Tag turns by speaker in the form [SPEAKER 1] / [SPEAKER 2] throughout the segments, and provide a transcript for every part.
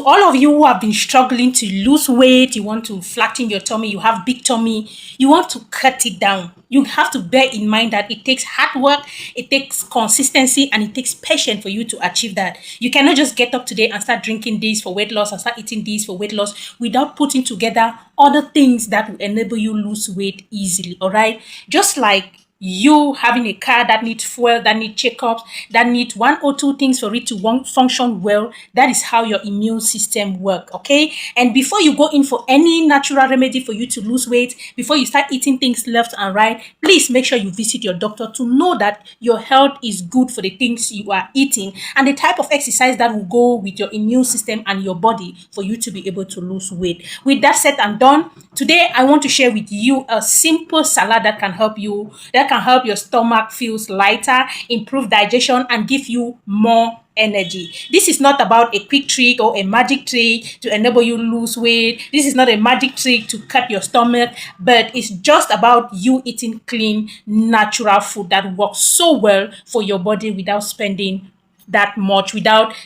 [SPEAKER 1] all of you who have been struggling to lose weight, you want to flatten your tummy, you have big tummy, you want to cut it down. You have to bear in mind that it takes hard work, it takes consistency, and it takes patience for you to achieve that. You cannot just get up today and start drinking this for weight loss and start eating this for weight loss without putting together other things that will enable you lose weight easily. All right. Just like you having a car that needs fuel, that needs checkups, that needs one or two things for it to function well. That is how your immune system works, okay? And before you go in for any natural remedy for you to lose weight, before you start eating things left and right, please make sure you visit your doctor to know that your health is good for the things you are eating and the type of exercise that will go with your immune system and your body for you to be able to lose weight. With that said and done, today I want to share with you a simple salad that can help you, that can help your stomach feels lighter, improve digestion, and give you more energy. This is not about a quick trick or a magic trick to enable you lose weight. This is not a magic trick to cut your stomach, but it's just about you eating clean, natural food that works so well for your body without spending that much, without,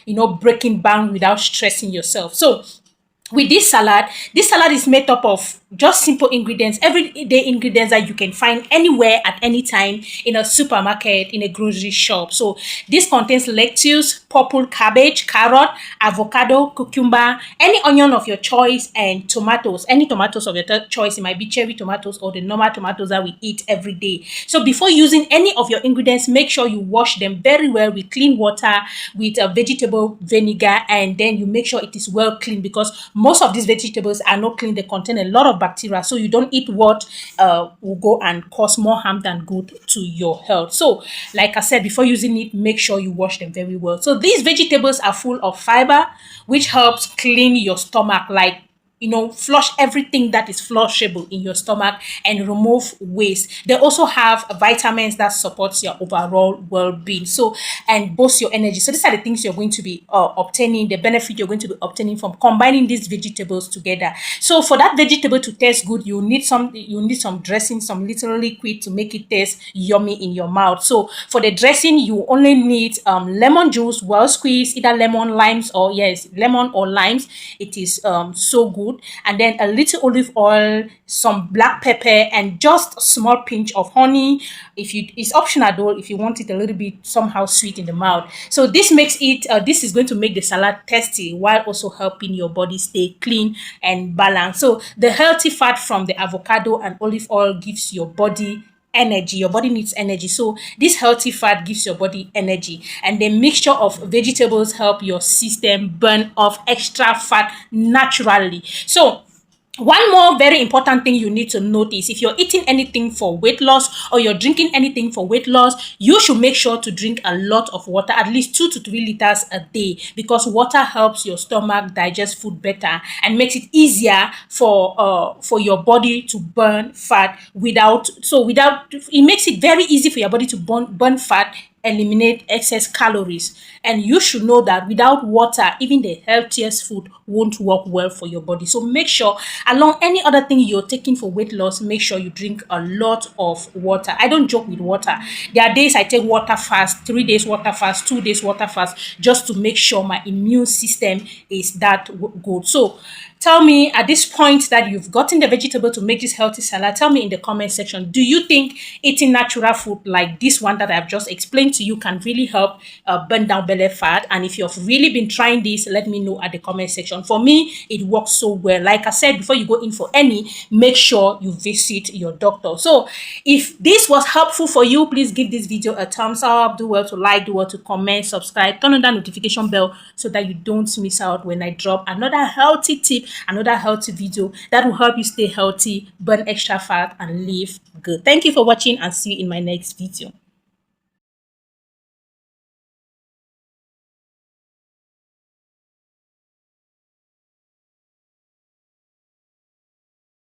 [SPEAKER 1] breaking bank, without stressing yourself. So with this salad is made up of just simple ingredients, everyday ingredients that you can find anywhere at any time in a supermarket, in a grocery shop. So this contains lettuce, purple cabbage, carrot, avocado, cucumber, any onion of your choice, and tomatoes. Any tomatoes of your choice. It might be cherry tomatoes or the normal tomatoes that we eat every day. So before using any of your ingredients, make sure you wash them very well with clean water, with a vegetable vinegar, and then you make sure it is well clean, because most of these vegetables are not clean. They contain a lot of bacteria, so you don't eat what will go and cause more harm than good to your health. So like I said, before using it, make sure you wash them very well. So these vegetables are full of fiber, which helps clean your stomach, like flush everything that is flushable in your stomach and remove waste. They also have vitamins that supports your overall well-being, so and boost your energy. So these are the things you're going to be obtaining, the benefit you're going to be obtaining from combining these vegetables together. So for that vegetable to taste good, you need some dressing, some little liquid to make it taste yummy in your mouth. So for the dressing, you only need lemon juice, well squeezed, either lemon, limes, or lemon or limes. It is so good. And then a little olive oil, some black pepper, and just a small pinch of honey. It's optional though, if you want it a little bit somehow sweet in the mouth. So this makes it this is going to make the salad tasty while also helping your body stay clean and balanced. So the healthy fat from the avocado and olive oil gives your body energy. Your body needs energy, so this healthy fat gives your body energy, and the mixture of vegetables help your system burn off extra fat naturally. So one more very important thing you need to notice: if you're eating anything for weight loss or you're drinking anything for weight loss, you should make sure to drink a lot of water, at least 2 to 3 liters a day, because water helps your stomach digest food better and makes it easier for your body to burn fat it makes it very easy for your body to burn fat, eliminate excess calories. And you should know that without water, even the healthiest food won't work well for your body. So make sure, along any other thing you're taking for weight loss, make sure you drink a lot of water. I don't joke with water. There are days I take water fast, 3 days water fast, 2 days water fast, just to make sure my immune system is that good. So tell me at this point that you've gotten the vegetable to make this healthy salad. Tell me in the comment section, do you think eating natural food like this one that I've just explained to you can really help burn down belly fat? And if you've really been trying this, let me know at the comment section. For me, it works so well. Like I said, before you go in for any, make sure you visit your doctor. So if this was helpful for you, please give this video a thumbs up. Do well to like, do well to comment, subscribe, turn on that notification bell so that you don't miss out when I drop another healthy tip, another healthy video that will help you stay healthy, burn extra fat, and live good. Thank you for watching, and see you in my next video.